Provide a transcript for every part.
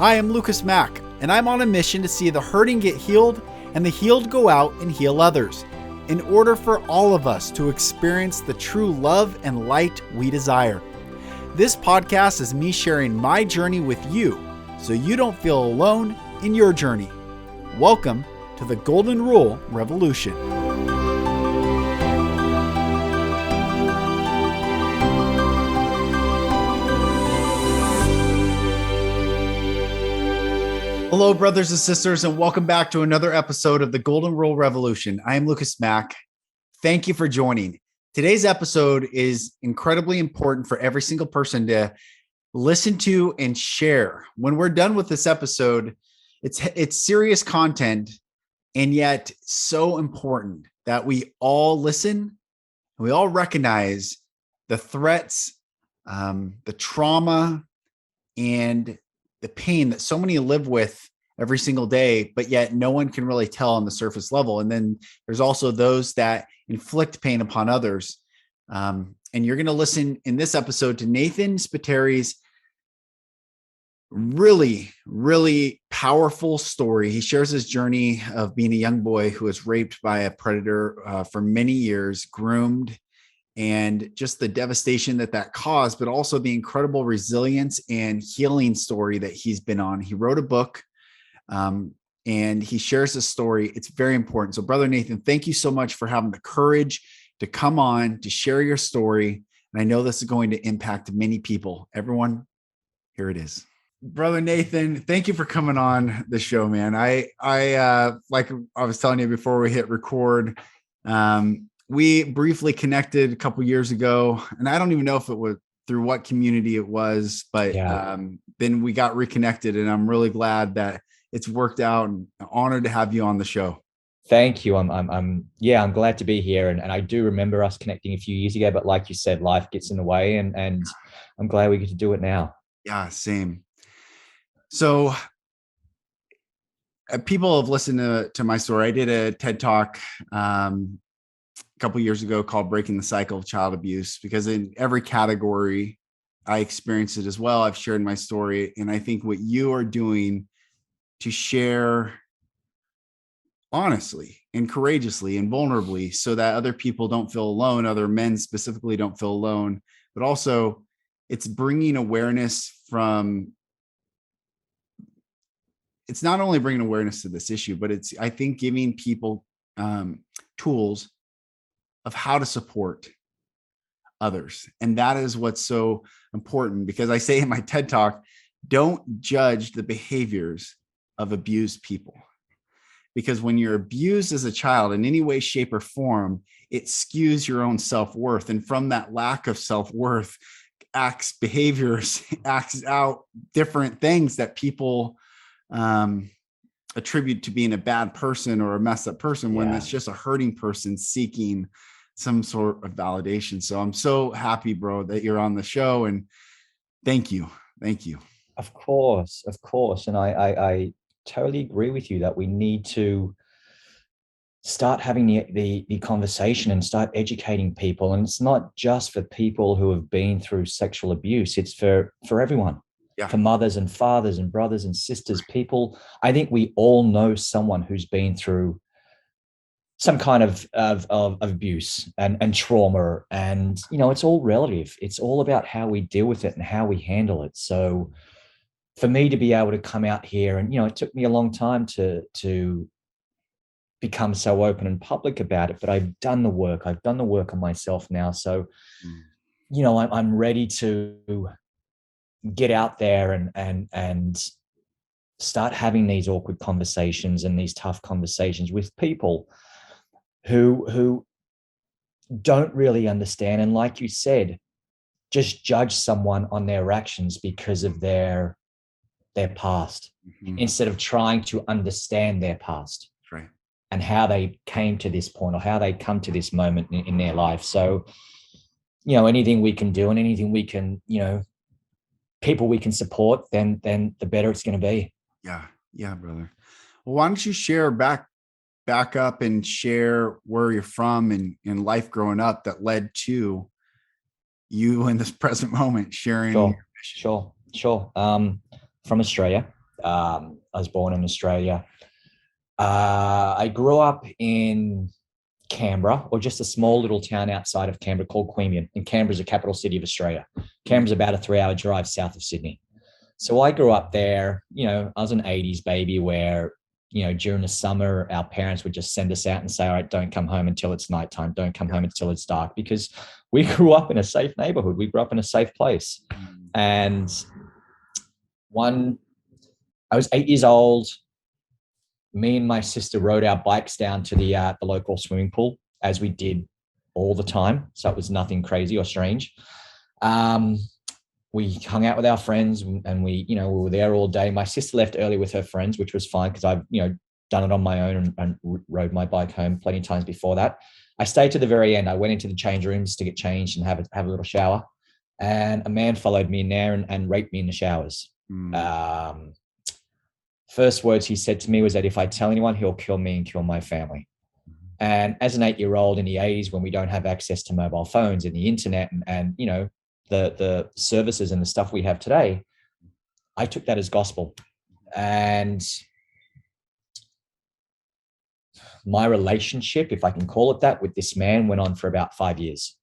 Hi, I'm Lucas Mack, and I'm on a mission to see the hurting get healed and the healed go out and heal others, in order for all of us to experience the true love and light we desire. This podcast is me sharing my journey with you, so you don't feel alone in your journey. Welcome to the Golden Rule Revolution. Hello, brothers and sisters, and welcome back to another episode of the Golden Rule Revolution. I am Lucas Mack. Thank you for joining. Today's episode is incredibly important for every single person to listen to and share. When we're done with this episode, it's serious content, and yet so important that we all listen and we all recognize the threats, the trauma, and the pain that so many live with every single day, but yet no one can really tell on the surface level. And then there's also those that inflict pain upon others. And you're going to listen in this episode to Nathan Spiteri's really, really powerful story. He shares his journey of being a young boy who was raped by a predator for many years, groomed, and just the devastation that caused, but also the incredible resilience and healing story that he's been on. He wrote a book, and he shares his story. It's very important. So, Brother Nathan, thank you so much for having the courage to come on, to share your story. And I know this is going to impact many people. Everyone, here it is. Brother Nathan, thank you for coming on the show, man. I like I was telling you before we hit record, we briefly connected a couple years ago, and I don't even know if it was through what community it was, but then we got reconnected, and I'm really glad that it's worked out, and honored to have you on the show. Thank you. I'm glad to be here, and I do remember us connecting a few years ago, but like you said, life gets in the way, and I'm glad we get to do it now. Yeah, same. So people have listened to my story. I did a TED Talk couple of years ago called Breaking the Cycle of Child Abuse, because in every category I experienced it as well. I've shared my story, and I think what you are doing to share honestly and courageously and vulnerably so that other people don't feel alone, other men specifically don't feel alone, but also it's bringing awareness from, it's not only bringing awareness to this issue, but it's, I think, giving people tools of how to support others. And that is what's so important, because I say in my TED Talk, don't judge the behaviors of abused people. Because when you're abused as a child in any way, shape, or form, it skews your own self-worth. And from that lack of self-worth, acts out different things that people attribute to being a bad person or a messed up person, when it's just a hurting person seeking some sort of validation. So I'm so happy, bro, that you're on the show, and thank you. Of course. And I totally agree with you that we need to start having the conversation and start educating people. And it's not just for people who have been through sexual abuse. It's for everyone. For mothers and fathers and brothers and sisters, people. I think we all know someone who's been through some kind of abuse and trauma, and it's all relative. It's all about how we deal with it and how we handle it. So for me to be able to come out here, and it took me a long time to become so open and public about it, but I've done the work on myself now. So I'm ready to get out there and start having these awkward conversations and these tough conversations with people who don't really understand. And like you said, just judge someone on their actions because of their past, instead of trying to understand their past and how they came to this point, or how they come to this moment in their life. So, anything we can do, and anything we can, people we can support, then the better it's going to be. Yeah, brother. Well, why don't you share back up and share where you're from and life growing up that led to you in this present moment sharing. Sure. From Australia. I was born in Australia. I grew up in Canberra, or just a small little town outside of Canberra called Queanbeyan. And Canberra is the capital city of Australia. Canberra's about a 3-hour drive south of Sydney. So I grew up there. You know, I was an 80s baby where, you know, during the summer, our parents would just send us out and say, all right, don't come home until it's nighttime. Don't come home until it's dark, because we grew up in a safe neighborhood. We grew up in a safe place. And I was 8 years old. Me and my sister rode our bikes down to the local swimming pool, as we did all the time. So it was nothing crazy or strange. We hung out with our friends, and we were there all day. My sister left early with her friends, which was fine because I've, done it on my own and rode my bike home plenty of times before that. I stayed to the very end. I went into the change rooms to get changed and have a little shower. And a man followed me in there and raped me in the showers. First words he said to me was that if I tell anyone, he'll kill me and kill my family. And as an 8-year-old in the 80s, when we don't have access to mobile phones and the internet and the services and the stuff we have today, I took that as gospel. And my relationship, if I can call it that, with this man went on for about 5 years.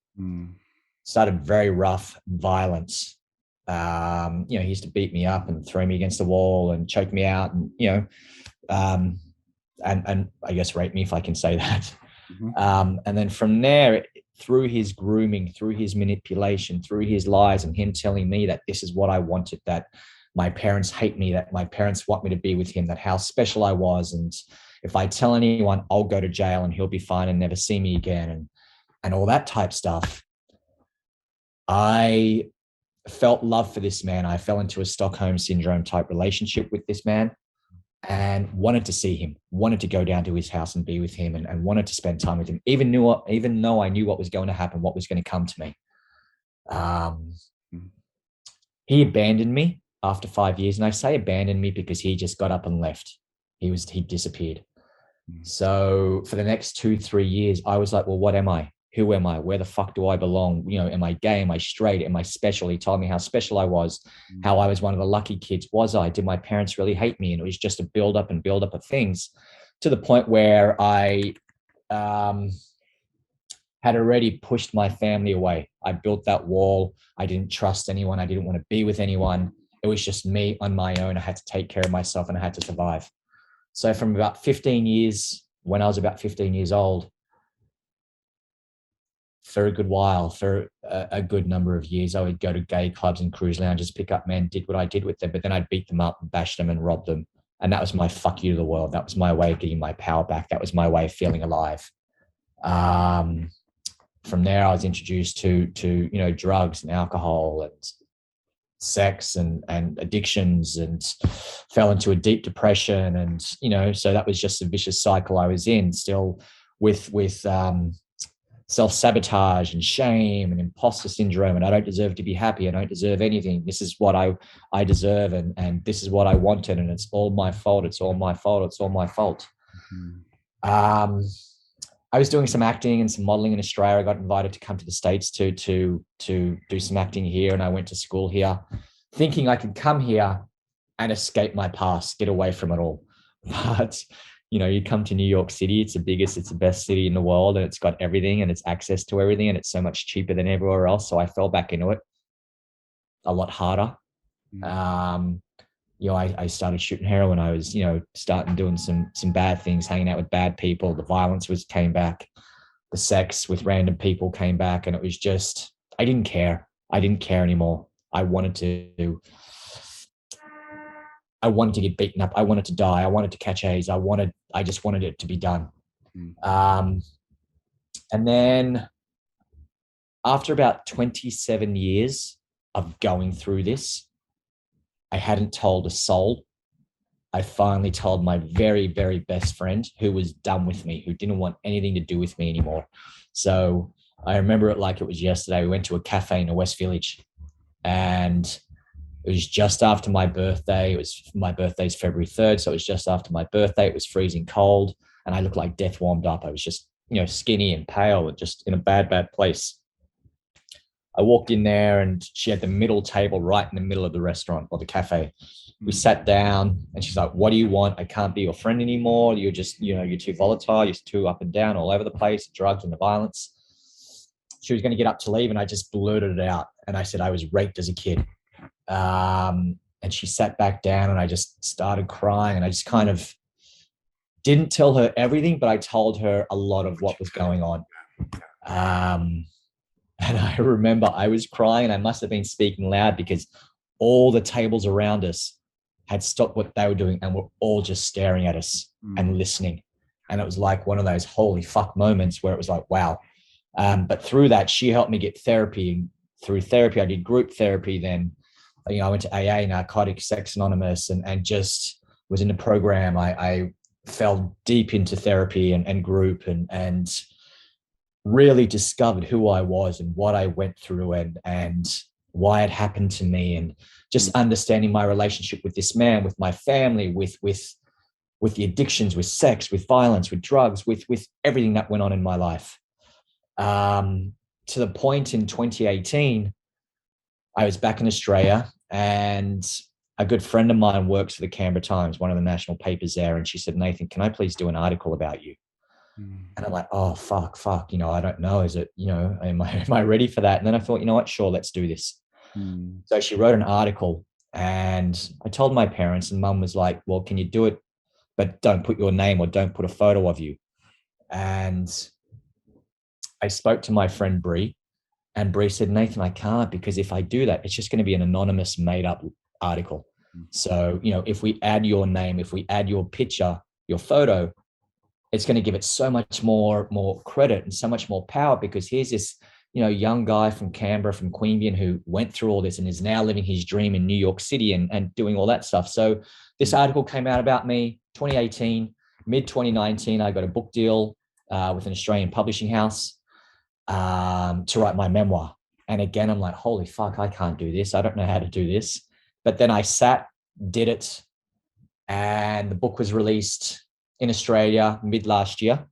Started very rough, violence. He used to beat me up and throw me against the wall and choke me out, and and I guess rape me, if I can say that. And then from there, through his grooming, through his manipulation, through his lies, and him telling me that this is what I wanted, that my parents hate me, that my parents want me to be with him, that how special I was, and if I tell anyone, I'll go to jail and he'll be fine and never see me again, and all that type stuff. I felt love for this man. I fell into a Stockholm Syndrome type relationship with this man and wanted to see him, wanted to go down to his house and be with him, and wanted to spend time with him, even though I knew what was going to happen, what was going to come to me. He abandoned me after 5 years. And I say abandoned me because he just got up and left. He disappeared. So for the next 2-3 years, I was like, well, what am I? Who am I? Where the fuck do I belong? Am I gay? Am I straight? Am I special? He told me how special I was, how I was one of the lucky kids. Was I? Did my parents really hate me? And it was just a build up of things, to the point where I had already pushed my family away. I built that wall. I didn't trust anyone. I didn't want to be with anyone. It was just me on my own. I had to take care of myself and I had to survive. So from about 15 years, when I was about 15 years old, for a good while, for a good number of years, I would go to gay clubs and cruise lounges, pick up men, did what I did with them, but then I'd beat them up and bash them and rob them. And that was my fuck you to the world. That was my way of getting my power back. That was my way of feeling alive. From there, I was introduced to drugs and alcohol and sex and addictions, and fell into a deep depression. And, so that was just a vicious cycle I was in, still with self-sabotage and shame and imposter syndrome, and I don't deserve to be happy. I don't deserve anything. This is what I deserve, and this is what I wanted, and it's all my fault. It's all my fault. It's all my fault. I was doing some acting and some modeling in Australia. I got invited to come to the States to do some acting here, and I went to school here, thinking I could come here and escape my past, get away from it all. But you come to New York City, it's the biggest, it's the best city in the world, and it's got everything, and it's access to everything, and it's so much cheaper than everywhere else. So I fell back into it a lot harder. I started shooting heroin. I was, starting doing some bad things, hanging out with bad people. The violence came back. The sex with random people came back, and it was just, I didn't care. I didn't care anymore. I wanted to get beaten up. I wanted to die. I wanted to catch AIDS. I just wanted it to be done. And then after about 27 years of going through this, I hadn't told a soul. I finally told my very, very best friend, who was done with me, who didn't want anything to do with me anymore. So I remember it like it was yesterday. We went to a cafe in the West Village, and it was just after my birthday. My birthday's February 3rd. So it was just after my birthday. It was freezing cold, and I looked like death warmed up. I was just, skinny and pale and just in a bad, bad place. I walked in there, and she had the middle table right in the middle of the restaurant or the cafe. We sat down and she's like, what do you want? I can't be your friend anymore. You're just, you're too volatile. You're too up and down all over the place, the drugs and the violence. She was going to get up to leave and I just blurted it out. And I said, I was raped as a kid. And she sat back down and I just started crying. And I just kind of didn't tell her everything, but I told her a lot of what was going on. And I remember I was crying and I must have been speaking loud because all the tables around us had stopped what they were doing and were all just staring at us and listening. And it was like one of those holy fuck moments where it was like, wow. But through that, she helped me get therapy. And through therapy, I did group therapy. Then, I went to AA, Narcotics, Sex Anonymous, and just was in the program. I fell deep into therapy and group and really discovered who I was and what I went through and why it happened to me, and just understanding my relationship with this man, with my family, with the addictions, with sex, with violence, with drugs, with everything that went on in my life. To the point in 2018, I was back in Australia and a good friend of mine works for the Canberra Times, one of the national papers there. And she said, Nathan, can I please do an article about you? And I'm like, oh, fuck, I don't know. Is it, am I ready for that? And then I thought, you know what? Sure, let's do this. So she wrote an article and I told my parents, and mum was like, well, can you do it? But don't put your name or don't put a photo of you. And I spoke to my friend Bree, and Bree said, Nathan, I can't, because if I do that, it's just going to be an anonymous made up article. So, if we add your name, if we add your picture, your photo, it's going to give it so much more credit and so much more power, because here's this, young guy from Canberra, from Queanbeyan, who went through all this and is now living his dream in New York City and doing all that stuff. So this article came out about me 2018, mid 2019, I got a book deal with an Australian publishing house to write my memoir. And again, I'm like, holy fuck, I can't do this. I don't know how to do this. But then I sat, did it, and the book was released in Australia mid last year,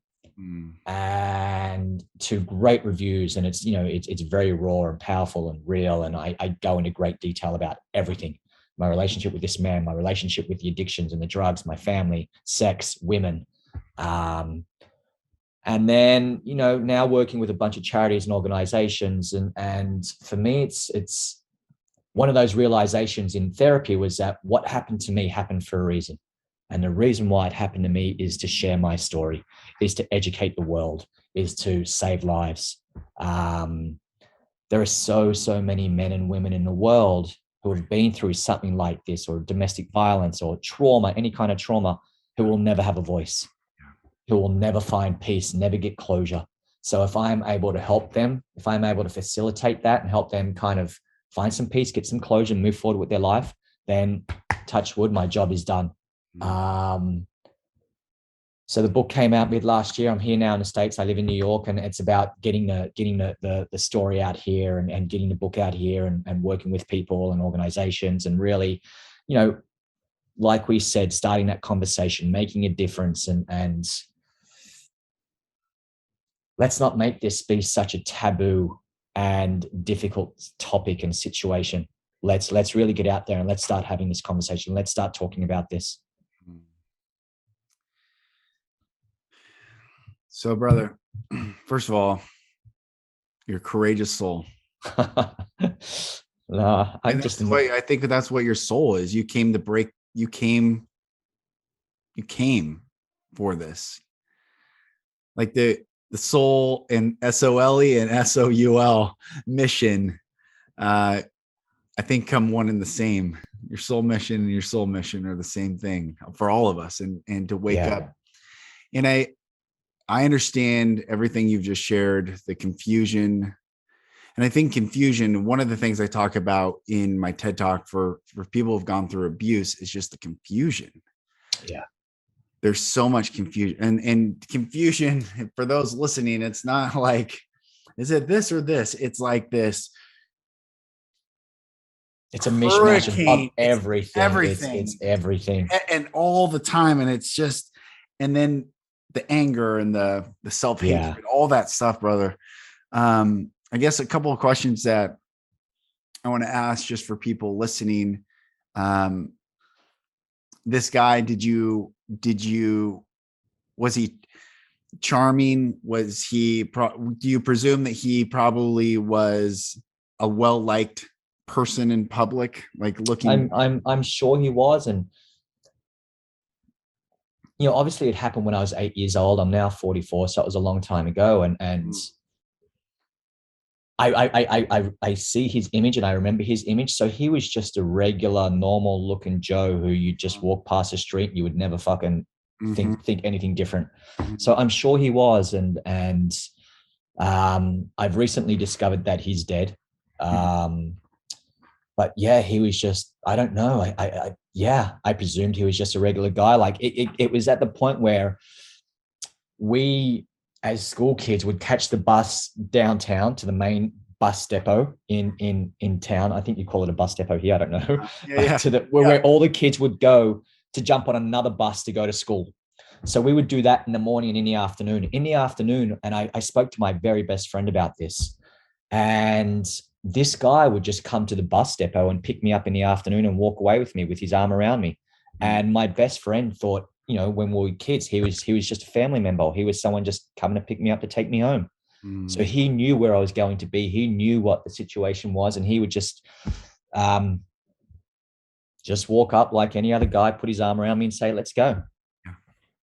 and to great reviews. And it's, it's very raw and powerful and real. And I go into great detail about everything: my relationship with this man, my relationship with the addictions and the drugs, my family, sex, women. And then, now working with a bunch of charities and organizations. And for me, it's one of those realizations in therapy was that what happened to me happened for a reason. And the reason why it happened to me is to share my story, is to educate the world, is to save lives. There are so many men and women in the world who have been through something like this, or domestic violence or trauma, any kind of trauma, who will never have a voice, who will never find peace, never get closure. So if I'm able to help them, if I'm able to facilitate that and help them kind of find some peace, get some closure, and move forward with their life, then touch wood, my job is done. So the book came out mid last year. I'm here now in the States. I live in New York, and it's about getting the story out here and getting the book out here and working with people and organizations, and really, like we said, starting that conversation, making a difference, and let's not make this be such a taboo and difficult topic and situation. Let's really get out there and let's start having this conversation. Let's start talking about this. So, brother, first of all, you're a courageous soul. No, I think that's what your soul is. You came for this. Like the soul and SOLE and SOUL mission, I think come one and the same. Your soul mission and your soul mission are the same thing for all of us, and to wake up. And I understand everything you've just shared, the confusion. And I think confusion, one of the things I talk about in my TED Talk for people who've gone through abuse, is just the confusion. Yeah. There's so much confusion, and confusion for those listening, it's not like, is it this or this? It's like this. It's a mishmash of everything. Everything. It's everything. And all the time. And it's just, and then the anger and the self-hatred, all that stuff, brother. I guess a couple of questions that I want to ask just for people listening. this guy, was he charming? Was he, do you presume that he probably was a well-liked person in public, like looking? I'm sure he was. And, obviously it happened when I was 8 years old. I'm now 44. So it was a long time ago. And I see his image and I remember his image. So he was just a regular, normal looking Joe who you just walk past the street and you would never fucking think anything different. So I'm sure he was. And I've recently discovered that he's dead. But yeah, he was just, I don't know. I presumed he was just a regular guy. Like it was at the point where we, as school kids, would catch the bus downtown to the main bus depot in town. I think you call it a bus depot here. I don't know. Where all the kids would go to jump on another bus to go to school. So we would do that in the morning and in the afternoon. And I spoke to my very best friend about this. And this guy would just come to the bus depot and pick me up in the afternoon and walk away with me with his arm around me. And my best friend thought, when we were kids, he was just a family member. He was someone just coming to pick me up to take me home. So he knew where I was going to be. He knew what the situation was, and he would just walk up like any other guy, put his arm around me and say, "Let's go."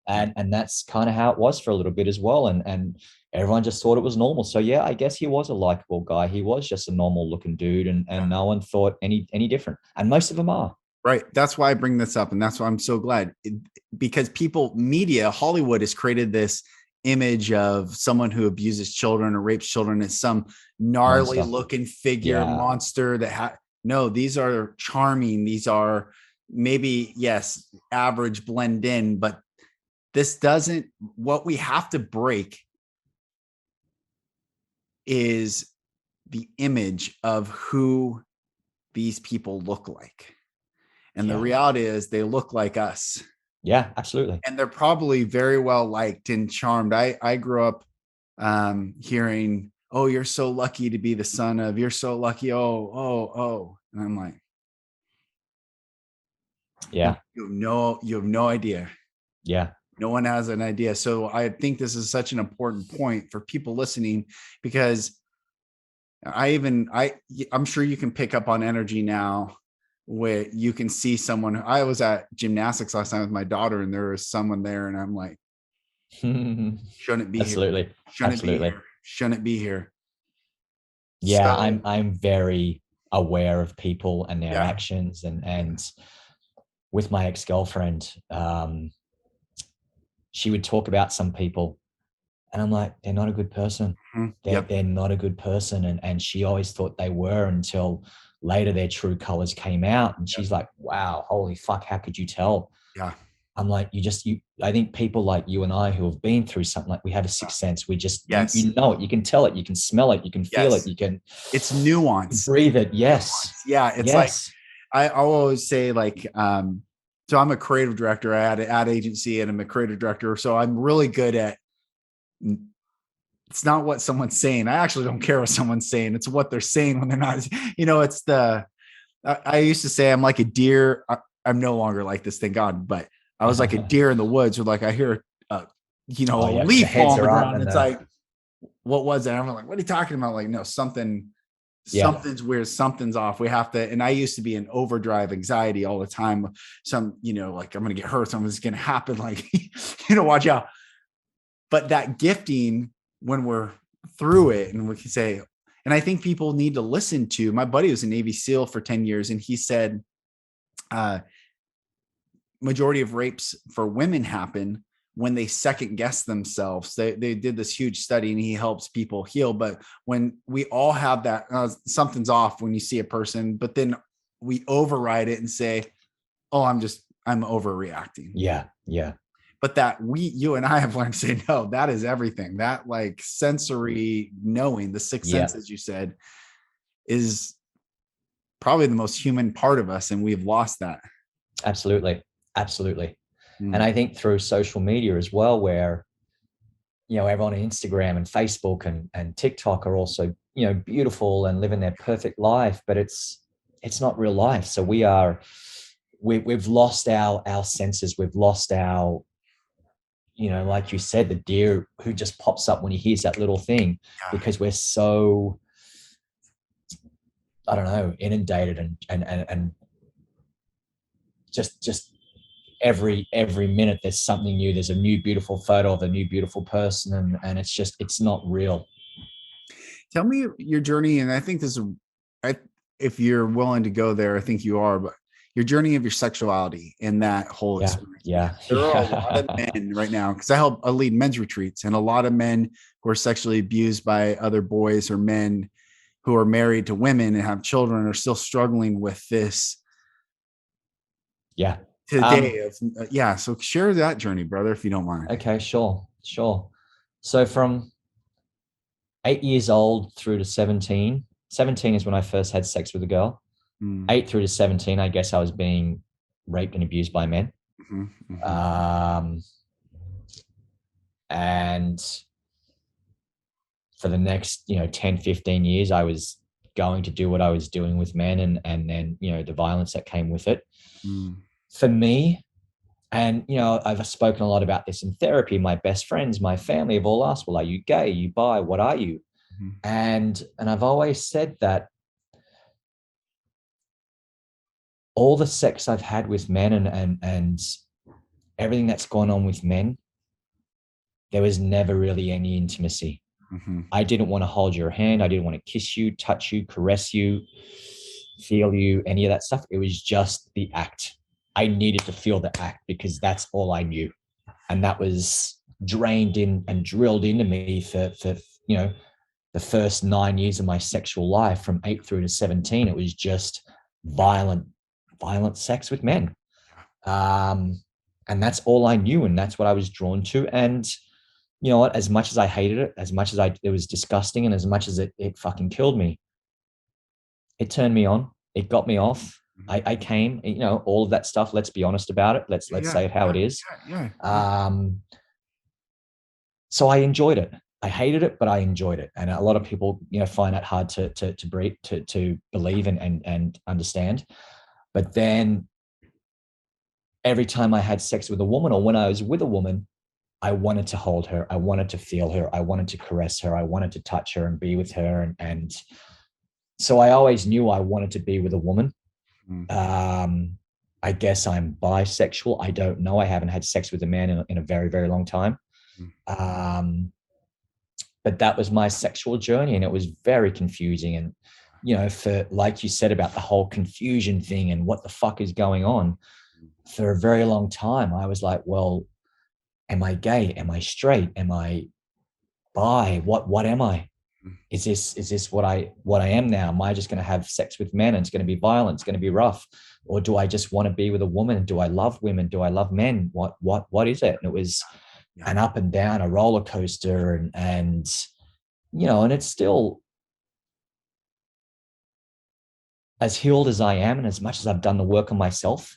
And that's kind of how it was for a little bit as well. And everyone just thought it was normal. So yeah, I guess he was a likable guy. He was just a normal looking dude, and no one thought any different. And most of them are. Right. That's why I bring this up. And that's why I'm so glad, because Hollywood has created this image of someone who abuses children or rapes children as some gnarly looking figure, monster no, these are charming. These are maybe, yes, average, blend in, but what we have to break is the image of who these people look like. And the reality is they look like us. Yeah, absolutely. And they're probably very well liked and charmed. I grew up hearing, "Oh, you're so lucky to be the son of, you're so lucky. Oh. And I'm like, yeah, you have no idea. Yeah. No one has an idea. So I think this is such an important point for people listening, because I'm sure you can pick up on energy now where you can see someone. I was at gymnastics last night with my daughter and there was someone there and I'm like, shouldn't be Absolutely. here. Shouldn't be here. Yeah. So, I'm very aware of people and their actions and with my ex-girlfriend, she would talk about some people and I'm like, they're not a good person. They're not a good person. And she always thought they were until later their true colors came out. And she's like, wow, holy fuck, how could you tell? Yeah. I'm like, I think people like you and I who have been through something, like we have a sixth sense. We just, you know it, you can tell it, you can smell it, you can feel it, it's nuance. Breathe it. Yes. Yeah. It's like, I always say like, so I'm a creative director. I had an ad agency and I'm a creative director. So I'm really good at, it's not what someone's saying. I actually don't care what someone's saying. It's what they're saying when they're not, it's I used to say I'm like a deer. I'm no longer like this, thank God, but I was like a deer in the woods where like I hear, a leaf fall on the ground. And it's like, what was it? And I'm like, what are you talking about? Like, no, something's weird. Something's off. We have to, and I used to be in overdrive anxiety all the time. Like I'm going to get hurt. Something's going to happen. Like, watch out. But that gifting, when we're through it and we can say, and I think people need to listen to, my buddy was a Navy SEAL for 10 years. And he said, majority of rapes for women happen when they second guess themselves. They did this huge study and he helps people heal. But when we all have that, something's off when you see a person, but then we override it and say, oh, I'm overreacting. Yeah. Yeah. But that you and I have learned to say, no, that is everything. That like sensory knowing, the sixth sense, as you said, is probably the most human part of us. And we've lost that. Absolutely. And I think through social media as well, where, everyone on Instagram and Facebook and TikTok are also, beautiful and living their perfect life, but it's not real life. So we are we've lost our senses. We've lost our, like you said, the deer who just pops up when he hears that little thing, because we're so, I don't know, inundated and just every minute there's something new. There's a new beautiful photo of a new beautiful person, and it's not real. Tell me your journey, and I think this is, if you're willing to go there, I think you are, but your journey of your sexuality and that whole experience. Yeah. There are a lot of men right now, because I lead men's retreats, and a lot of men who are sexually abused by other boys or men who are married to women and have children are still struggling with this. Yeah. Today. So share that journey, brother, if you don't mind. Okay, sure. So from 8 years old through to 17 is when I first had sex with a girl. 8 through to 17, I guess I was being raped and abused by men. And for the next 10, 15 years, I was going to do what I was doing with men, and then the violence that came with it. For me, and I've spoken a lot about this in therapy. My best friends, my family have all asked, well, are you gay? Are you bi? What are you? And I've always said that all the sex I've had with men and everything that's gone on with men, there was never really any intimacy. I didn't want to hold your hand. I didn't want to kiss you, touch you, caress you, feel you, any of that stuff. It was just the act. I needed to feel the act because that's all I knew. And that was drained in and drilled into me for the first 9 years of my sexual life, from 8 through to 17. It was just violent sex with men. And that's all I knew. And that's what I was drawn to. And you know what, as much as I hated it, as much as it was disgusting, and as much as it fucking killed me, it turned me on. It got me off. I came, all of that stuff. Let's be honest about it. Let's say it how it is. So I enjoyed it. I hated it, but I enjoyed it. And a lot of people, find that hard to believe and understand. But then every time I had sex with a woman, or when I was with a woman, I wanted to hold her. I wanted to feel her. I wanted to caress her. I wanted to touch her and be with her. And so I always knew I wanted to be with a woman. I guess I'm bisexual. I don't know. I haven't had sex with a man in a very, very long time. But that was my sexual journey, and it was very confusing. And, for, like you said about the whole confusion thing and what the fuck is going on, for a very long time, I was like, well, am I gay? Am I straight? Am I bi? What am I? Is this what I am now? Am I just going to have sex with men and it's going to be violent? It's going to be rough? Or do I just want to be with a woman? Do I love women? Do I love men? What is it? And it was an up and down, a roller coaster, and and it's still, as healed as I am, and as much as I've done the work on myself,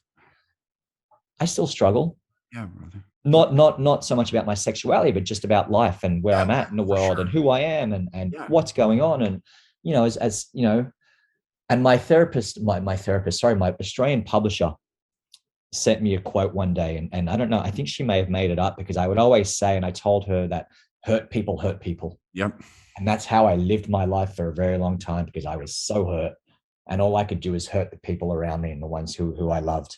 I still struggle. Yeah, brother. Not so much about my sexuality, but just about life and where I'm at in the world, and who I am, and what's going on. And as and my Australian publisher sent me a quote one day, and I don't know, I think she may have made it up, because I would always say, and I told her that hurt people hurt people. Yep. And that's how I lived my life for a very long time, because I was so hurt, and all I could do is hurt the people around me and the ones who I loved.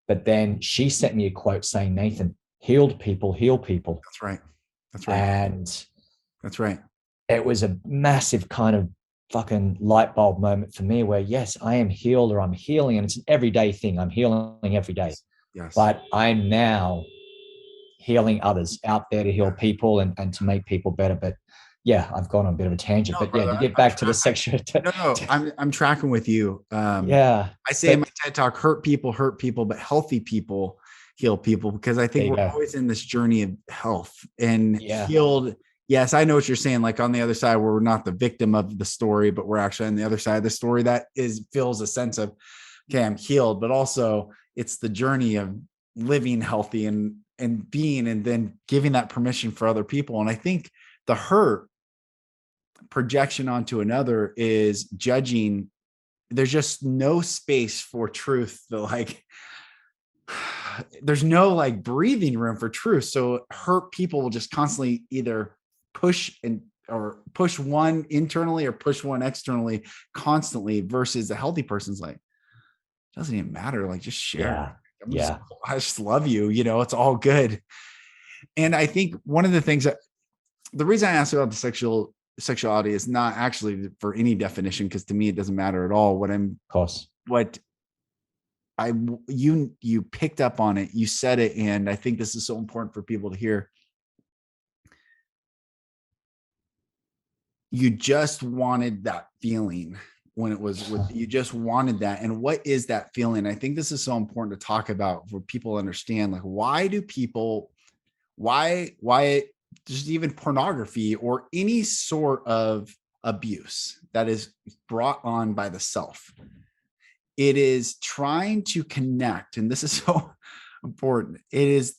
But then she sent me a quote saying, Nathan, healed people heal people. That's right. And that's right. It was a massive kind of fucking light bulb moment for me, where yes, I am healed, or I'm healing, and it's an everyday thing. I'm healing every day. Yes. But I'm now healing others out there to heal people and to make people better. But yeah, I've gone on a bit of a tangent. But brother, to get back to the section. No, I'm tracking with you. I say in my TED Talk, hurt people, but healthy people heal people, because I think we're always in this journey of health and healed. Yes, I know what you're saying. Like on the other side, where we're not the victim of the story, but we're actually on the other side of the story, that feels a sense of, okay, I'm healed, but also it's the journey of living healthy and being, and then giving that permission for other people. And I think the hurt projection onto another is judging. There's just no space for truth. there's no like breathing room for truth. So hurt people will just constantly either push or push one internally or push one externally constantly, versus a healthy person's like, doesn't even matter. Like, just share. Yeah. I just love you. It's all good. And I think one of the things that the reason I asked about the sexuality is not actually for any definition, because to me it doesn't matter at all. Of course. What you picked up on it, you said it, and I think this is so important for people to hear. You just wanted that feeling when it was you just wanted that. And what is that feeling? I think this is so important to talk about for people to understand, like, why just even pornography or any sort of abuse that is brought on by the self, it is trying to connect. And this is so important. It is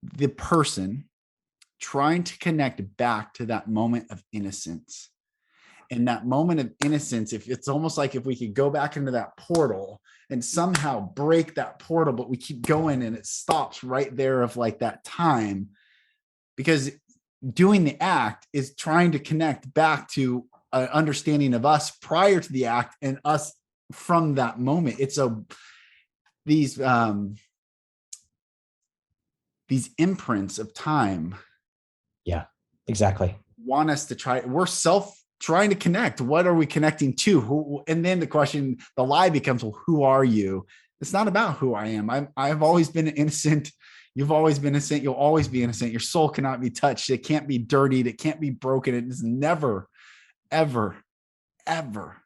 the person trying to connect back to that moment of innocence. And that moment of innocence, if it's almost like if we could go back into that portal and somehow break that portal, but we keep going and it stops right there of like that time, because doing the act is trying to connect back to an understanding of us prior to the act and us from that moment. It's these imprints of time. Yeah, exactly. Want us to we're trying to connect. What are we connecting to? And then the question, the lie becomes, well, who are you? It's not about who I am. I've always been innocent. You've always been innocent. You'll always be innocent. Your soul cannot be touched. It can't be dirtied. It can't be broken. It has never, ever, ever,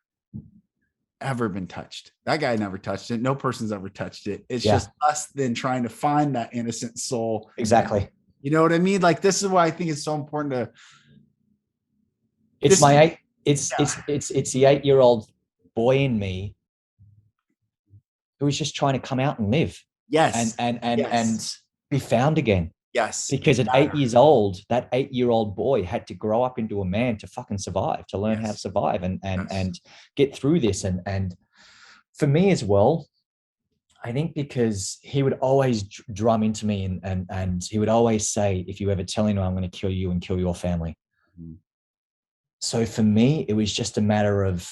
ever been touched. That guy never touched it. No person's ever touched it. It's just us then trying to find that innocent soul. Exactly. You know what I mean? Like, this is why I think it's so important to. It's the 8-year-old boy in me who is just trying to come out and live. Yes. And be found again. Yes. Because at 8 years old, that 8-year-old boy had to grow up into a man to fucking survive, to learn how to survive and get through this. And for me as well, I think because he would always drum into me and he would always say, if you ever tell anyone, I'm going to kill you and kill your family. Mm-hmm. So for me, it was just a matter of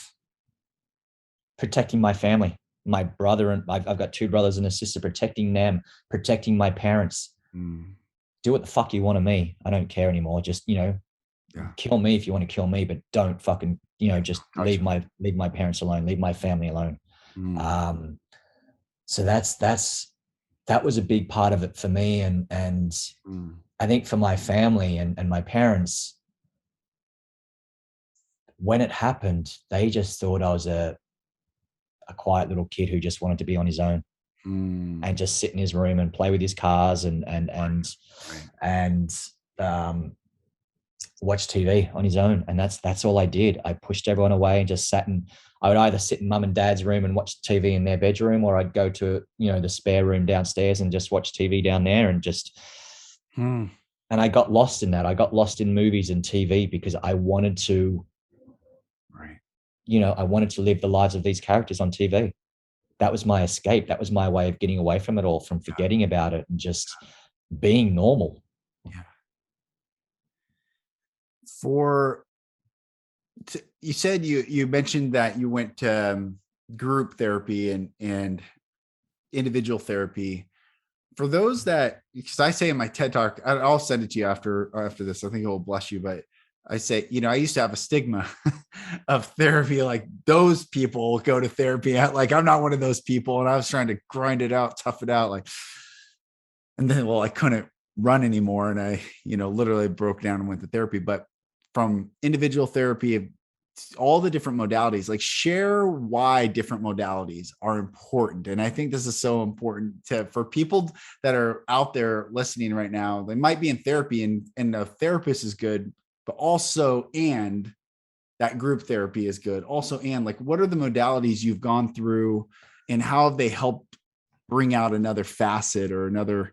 protecting my family, my brother, and I've got 2 brothers and a sister, protecting them, protecting my parents. Do what the fuck you want of me. I don't care anymore. Just, kill me if you want to kill me, but don't fucking, just leave my parents alone, leave my family alone. So that was a big part of it for me. And I think for my family and my parents, when it happened, they just thought I was a quiet little kid who just wanted to be on his own and just sit in his room and play with his cars and watch TV on his own. And that's all I did. I pushed everyone away and just sat, and I would either sit in mum and dad's room and watch TV in their bedroom, or I'd go to, the spare room downstairs and just watch TV down there and just, and I got lost in that. I got lost in movies and TV because I wanted to, I wanted to live the lives of these characters on TV. That was my escape. That was my way of getting away from it all, from forgetting about it and just being normal. Yeah. You said you mentioned that you went to group therapy and individual therapy. For those that, because I say in my TED Talk, I'll send it to you after this. I think it will bless you, but I say, I used to have a stigma of therapy. Like, those people go to therapy. Like, I'm not one of those people. And I was trying to grind it out, tough it out. Like, and then, I couldn't run anymore. And I, literally broke down and went to therapy. But from individual therapy, all the different modalities, like, share why different modalities are important. And I think this is so important for people that are out there listening right now. They might be in therapy and the therapist is good, but also, and that group therapy is good also. And like, what are the modalities you've gone through and how have they helped bring out another facet or another?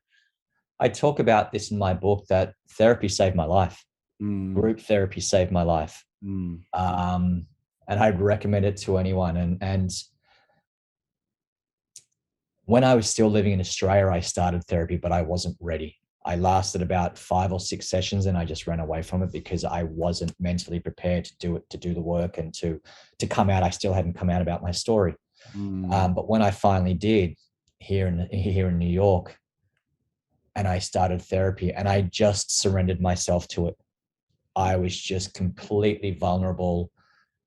I talk about this in my book, that therapy saved my life. Group therapy saved my life. And I'd recommend it to anyone. And when I was still living in Australia, I started therapy, but I wasn't ready. I lasted about 5 or 6 sessions and I just ran away from it because I wasn't mentally prepared to do it, to do the work and to come out. I still hadn't come out about my story. But when I finally did here in New York, and I started therapy and I just surrendered myself to it. I was just completely vulnerable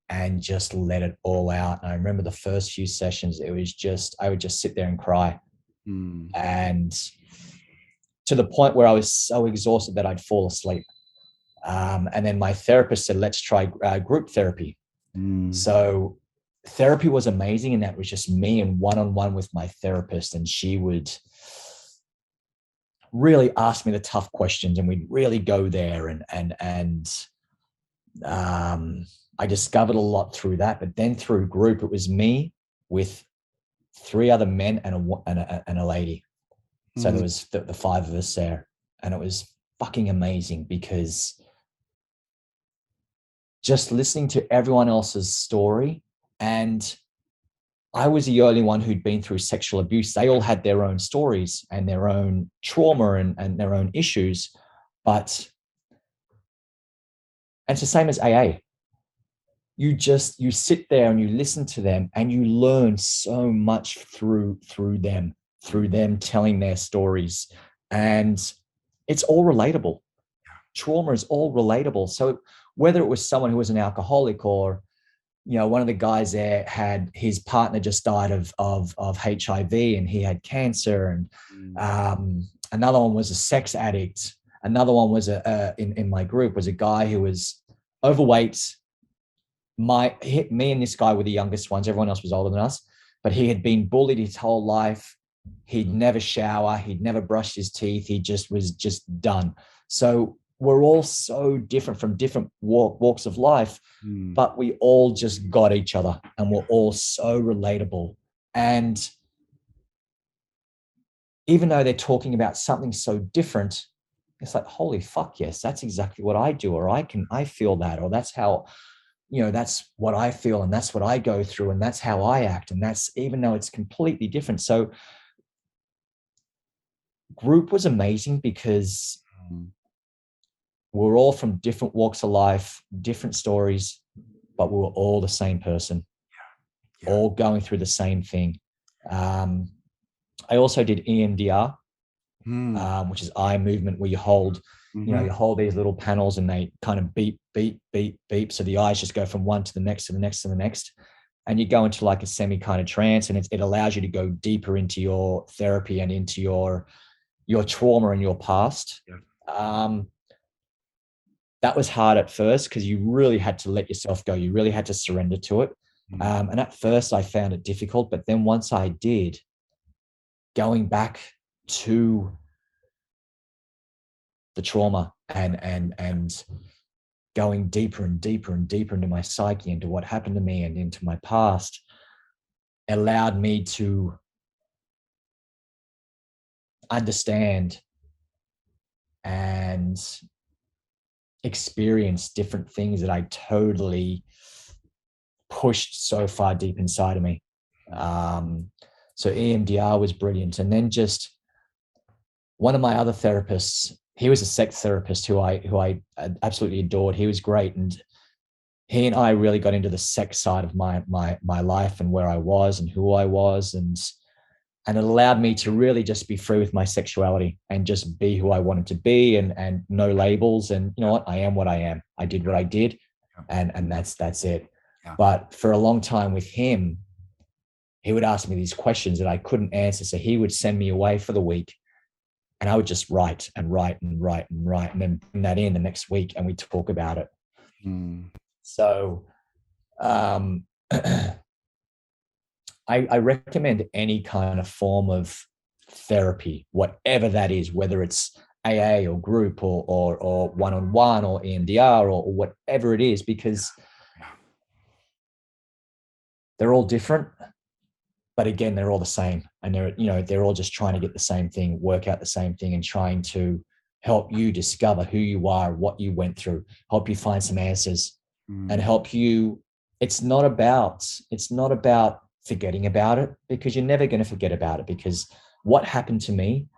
and just let it all out. And I remember the first few sessions, it was just, I would just sit there and cry. And to the point where I was so exhausted that I'd fall asleep. And then my therapist said, let's try group therapy. So therapy was amazing. And that was just me and one-on-one with my therapist. And she would really ask me the tough questions and we'd really go there. And I discovered a lot through that. But then through group, it was me with 3 other men and a lady. So there was the 5 of us there, and it was fucking amazing because just listening to everyone else's story, and I was the only one who'd been through sexual abuse. They all had their own stories and their own trauma and their own issues, and it's the same as AA. You sit there and you listen to them and you learn so much through them telling their stories, and it's all relatable. Trauma is all relatable. So whether it was someone who was an alcoholic, or one of the guys there had his partner just died of HIV and he had cancer, and another one was a sex addict. Another one was in my group was a guy who was overweight. Me and this guy were the youngest ones. Everyone else was older than us, but he had been bullied his whole life. He'd never shower. He'd never brushed his teeth. He was just done. So we're all so different from different walks of life, but we all just got each other and we're all so relatable. And even though they're talking about something so different, it's like, holy fuck, yes, that's exactly what I do. Or I feel that, or that's how, that's what I feel and that's what I go through and that's how I act. And that's, even though it's completely different. So group was amazing because we're all from different walks of life, different stories, but we were all the same person, all going through the same thing. I also did EMDR, which is eye movement, where you hold, you hold these little panels and they kind of beep, beep, beep, beep. So the eyes just go from one to the next, to the next, to the next. And you go into like a semi kind of trance, and it allows you to go deeper into your therapy and into your trauma and your past. That was hard at first because you really had to let yourself go. You really had to surrender to it. And at first I found it difficult, but then once I did, going back to the trauma and going deeper and deeper and deeper into my psyche, into what happened to me and into my past, allowed me to understand and experience different things that I totally pushed so far deep inside of me. So EMDR was brilliant. And then just one of my other therapists, he was a sex therapist who I absolutely adored. He was great. And he and I really got into the sex side of my life and where I was and who I was. And it allowed me to really just be free with my sexuality and just be who I wanted to be, and no labels. And you know what? I am what I am. I did what I did. And that's it. Yeah. But for a long time with him, he would ask me these questions that I couldn't answer. So he would send me away for the week, and I would just write and write and write and write, and then bring that in the next week and we talk about it. So I recommend any kind of form of therapy, whatever that is, whether it's AA or group or one-on-one or EMDR or whatever it is, because they're all different, but again, they're all the same. And they're all just trying to get the same thing, work out the same thing, and trying to help you discover who you are, what you went through, help you find some answers, and help you. It's not about forgetting about it, because you're never going to forget about it, because what happened to me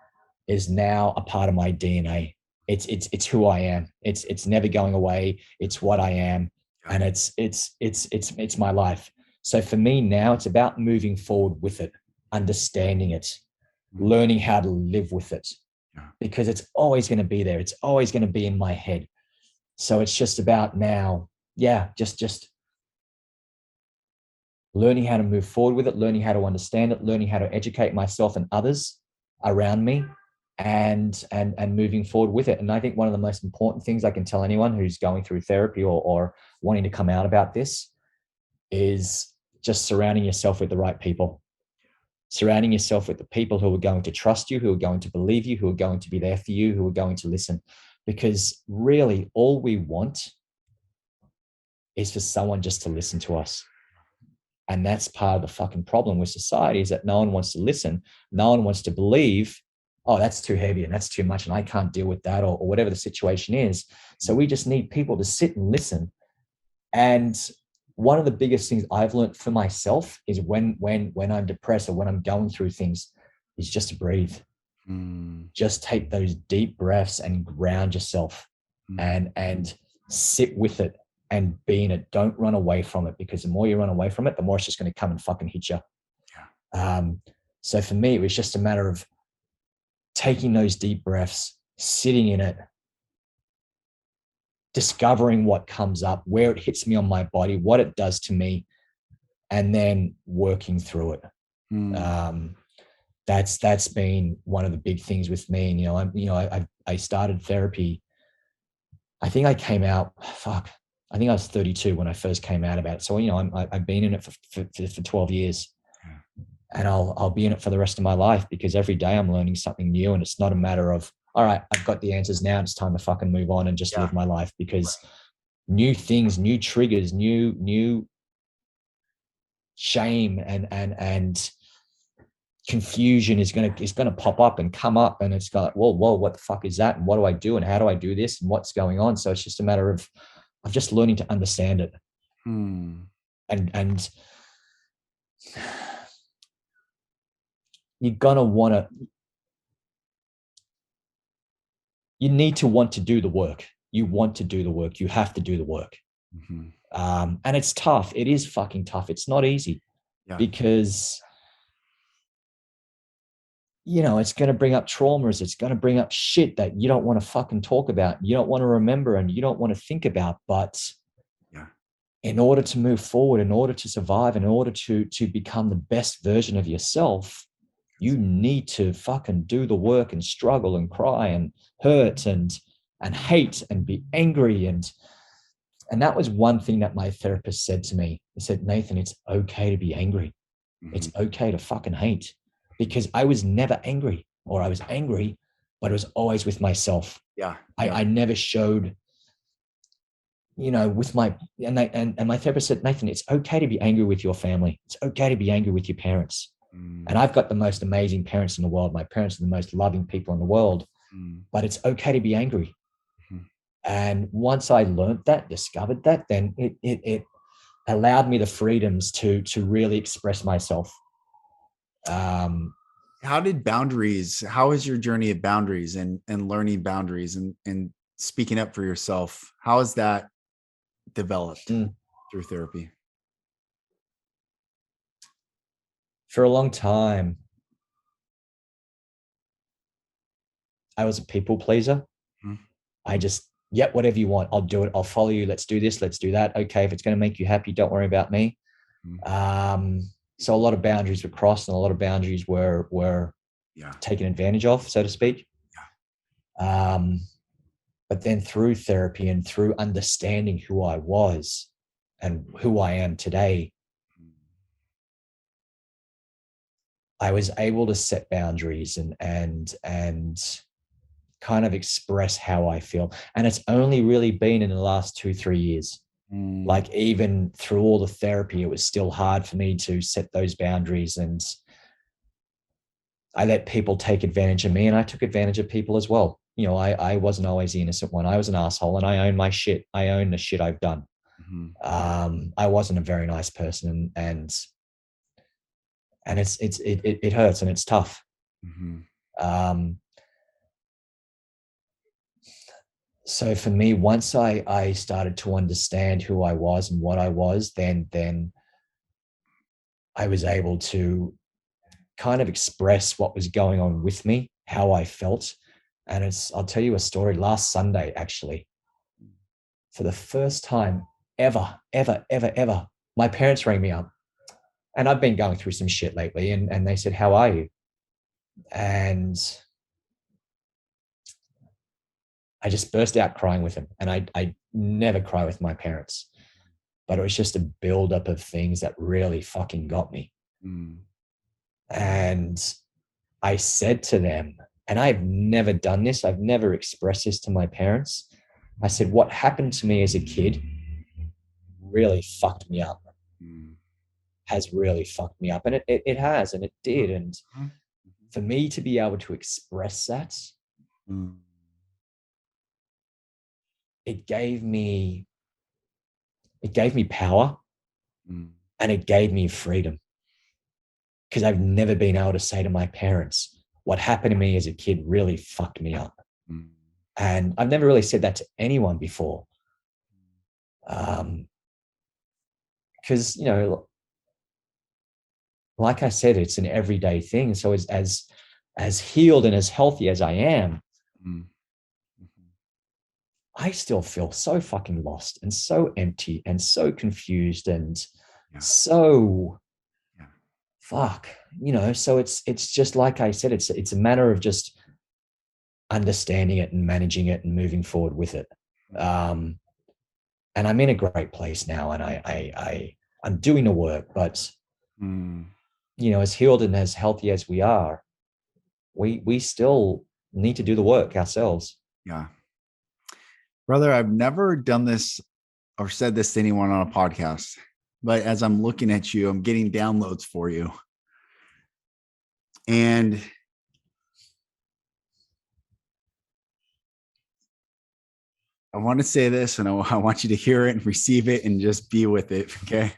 is now a part of my DNA. It's who I am. It's never going away. It's what I am, and it's my life. So for me now, it's about moving forward with it, understanding it, learning how to live with it, because it's always going to be there. It's always going to be in my head. So it's just about now, just learning how to move forward with it, learning how to understand it, learning how to educate myself and others around me, and moving forward with it. And I think one of the most important things I can tell anyone who's going through therapy or wanting to come out about this is just surrounding yourself with the right people. Surrounding yourself with the people who are going to trust you, who are going to believe you, who are going to be there for you, who are going to listen. Because really all we want is for someone just to listen to us. And that's part of the fucking problem with society, is that no one wants to listen. No one wants to believe, oh, that's too heavy and that's too much and I can't deal with that, or whatever the situation is. So we just need people to sit and listen. And one of the biggest things I've learned for myself is when I'm depressed or when I'm going through things, is just to breathe. Just take those deep breaths and ground yourself, and sit with it and be in it. Don't run away from it, because the more you run away from it, the more it's just going to come and fucking hit you. So for me, it was just a matter of taking those deep breaths, sitting in it, discovering what comes up, where it hits me on my body, what it does to me, and then working through it. That's been one of the big things with me. And, I started therapy. I think I came out, I think I was 32 when I first came out about it. So, I've been in it for 12 years, and I'll be in it for the rest of my life, because every day I'm learning something new. And it's not a matter of, all right, I've got the answers now, it's time to fucking move on and just live my life, because new things, new triggers, new shame and confusion is gonna pop up and come up, and it's got, whoa, what the fuck is that? And what do I do? And how do I do this? And what's going on? So it's just a matter of just learning to understand it. And you're gonna you need to want to do the work. You want to do the work. You have to do the work. And it's tough. It is fucking tough. It's not easy, because it's going to bring up traumas. It's going to bring up shit that you don't want to fucking talk about. You don't want to remember, and you don't want to think about. But in order to move forward, in order to survive, in order to become the best version of yourself, you need to fucking do the work and struggle and cry and hurt and hate and be angry. And that was one thing that my therapist said to me. He said, Nathan, it's okay to be angry. It's okay to fucking hate. Because I was never angry, or I was angry, but it was always with myself. I never showed, with my, and my therapist said, Nathan, it's okay to be angry with your family. It's okay to be angry with your parents. And I've got the most amazing parents in the world. My parents are the most loving people in the world, but it's okay to be angry. And once I learned that, discovered that, then it allowed me the freedoms to really express myself. How is your journey of boundaries and learning boundaries and speaking up for yourself? How has that developed through therapy? For a long time, I was a people pleaser. I just, whatever you want, I'll do it. I'll follow you. Let's do this. Let's do that. Okay. If it's going to make you happy, don't worry about me. So a lot of boundaries were crossed, and a lot of boundaries were taken advantage of, so to speak. But then through therapy and through understanding who I was and who I am today, I was able to set boundaries and kind of express how I feel. And it's only really been in the last 2-3 years. Like, even through all the therapy, it was still hard for me to set those boundaries. And I let people take advantage of me, and I took advantage of people as well. I wasn't always the innocent one. I was an asshole, and I own my shit. I own the shit I've done. I wasn't a very nice person, and And it hurts and it's tough. So for me, once I started to understand who I was and what I was, then I was able to kind of express what was going on with me, how I felt. And I'll tell you a story. Last Sunday, actually, for the first time ever, my parents rang me up. And I've been going through some shit lately. And they said, how are you? And I just burst out crying with them. And I never cry with my parents. But it was just a buildup of things that really fucking got me. And I said to them, and I've never done this, I've never expressed this to my parents. I said, what happened to me as a kid really fucked me up, has really fucked me up. And it has, and it did. And for me to be able to express that, it gave me power, and it gave me freedom, because I've never been able to say to my parents, what happened to me as a kid really fucked me up. And I've never really said that to anyone before. Because, you know, like I said, it's an everyday thing. So as healed and as healthy as I am, I still feel so fucking lost and so empty and so confused and so fuck, you know. So it's just like I said, it's a matter of just understanding it and managing it and moving forward with it. And I'm in a great place now, and I'm doing the work, but you know, as healed and as healthy as we are, we still need to do the work ourselves. Yeah. Brother, I've never done this or said this to anyone on a podcast, but as I'm looking at you, I'm getting downloads for you. And I want to say this, and I want you to hear it and receive it and just be with it. Okay.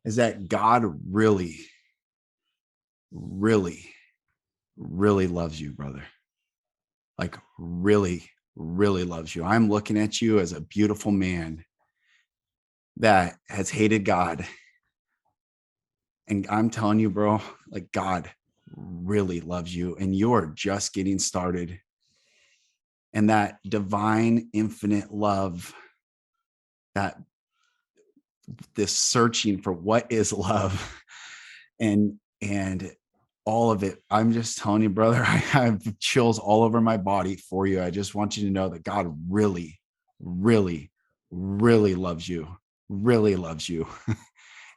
Is that God really, really, really loves you, brother. Like really, really loves you. I'm looking at you as a beautiful man that has hated God. And I'm telling you, bro, like God really loves you, and you're just getting started. And that divine, infinite love, that this searching for what is love and all of it. I'm just telling you, brother, I have chills all over my body for you. I just want you to know that God really, really, really loves you, really loves you.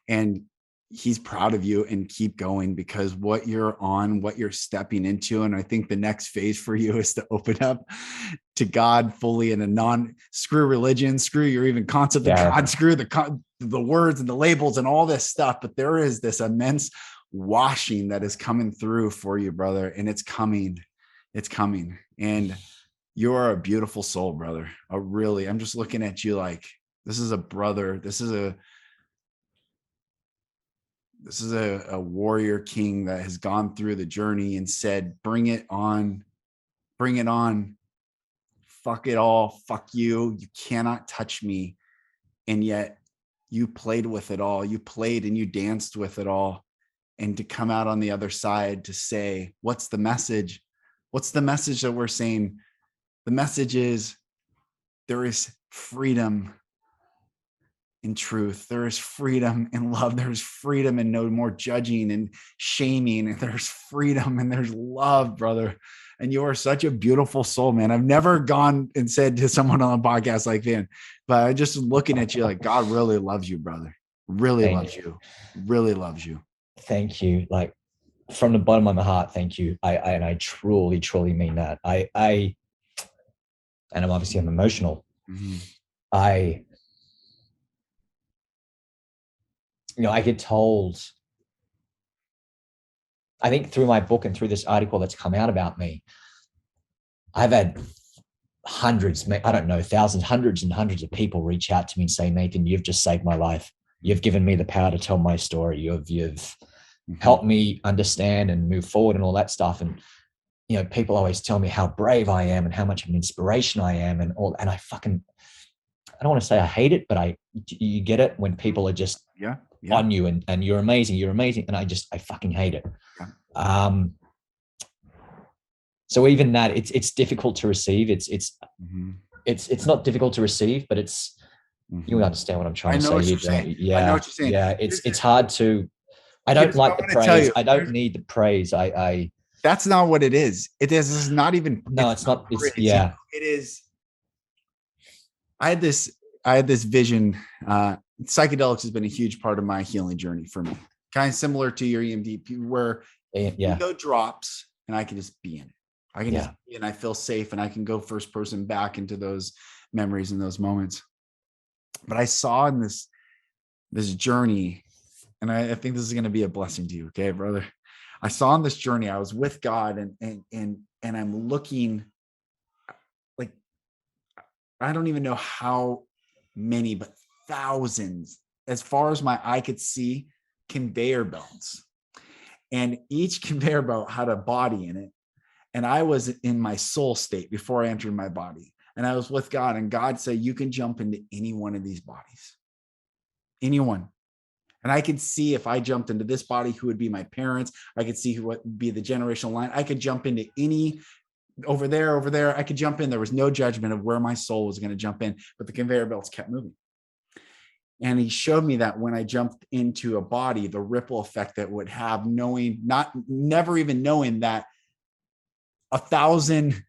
And he's proud of you, and keep going, because what you're on, what you're stepping into. And I think the next phase for you is to open up to God fully in a screw religion, screw your even concept of God, screw the words and the labels and all this stuff. But there is this immense washing that is coming through for you, brother. And it's coming. And you're a beautiful soul, brother. I'm just looking at you like, this is a brother. This is a warrior king that has gone through the journey and said, bring it on, fuck it all, fuck you cannot touch me. And yet you played with it all. You played and you danced with it all. And to come out on the other side to say, what's the message? What's the message that we're saying? The message is there is freedom in truth. There is freedom in love. There's freedom in no more judging and shaming. And there's freedom and there's love, brother. And you are such a beautiful soul, man. I've never gone and said to someone on a podcast like that, but I just looking at you like, God really loves you, brother. Really loves you. Really loves you. Thank you. Like, from the bottom of my heart, thank you. I truly, truly mean that. And I'm emotional. I get told, I think through my book and through this article that's come out about me, I've had hundreds, I don't know, thousands, hundreds and hundreds of people reach out to me and say, Nathan, you've just saved my life. You've given me the power to tell my story. You've helped me understand and move forward and all that stuff. And, you know, people always tell me how brave I am and how much of an inspiration I am and all. And I don't want to say I hate it, but you get it when people are just on you and you're amazing. And I fucking hate it. Yeah. So even that, it's difficult to receive. It's not difficult to receive, but it's, you understand what I'm trying to say here. Yeah. I know what you're saying. Yeah. It's hard to, I don't like the praise. I don't need the praise. That's not what it is. It is not even. No, it's not. It's yeah. It is. I had this vision. Psychedelics has been a huge part of my healing journey for me. Kind of similar to your EMDR, where ego drops and I can just be in it. I can just be, and I feel safe, and I can go first person back into those memories and those moments. But I saw in this journey, and I think this is going to be a blessing to you, okay, brother. I saw on this journey, I was with God, and I'm looking, like, I don't even know how many, but thousands, as far as my eye could see, conveyor belts. And each conveyor belt had a body in it. And I was in my soul state before I entered my body. And I was with God, and God said, you can jump into any one of these bodies, anyone. And I could see if I jumped into this body, who would be my parents. I could see who would be the generational line. I could jump into any over there. I could jump in. There was no judgment of where my soul was going to jump in, but the conveyor belts kept moving. And he showed me that when I jumped into a body, the ripple effect that would have, never even knowing that 1,000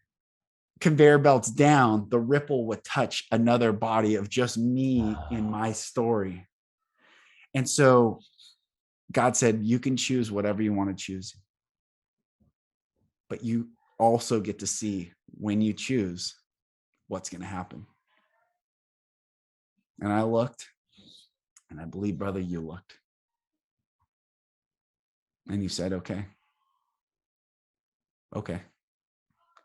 conveyor belts down, the ripple would touch another body of just me in my story. And so God said, you can choose whatever you want to choose, but you also get to see, when you choose, what's going to happen. And I looked, and I believe, brother, you looked. And you said, okay.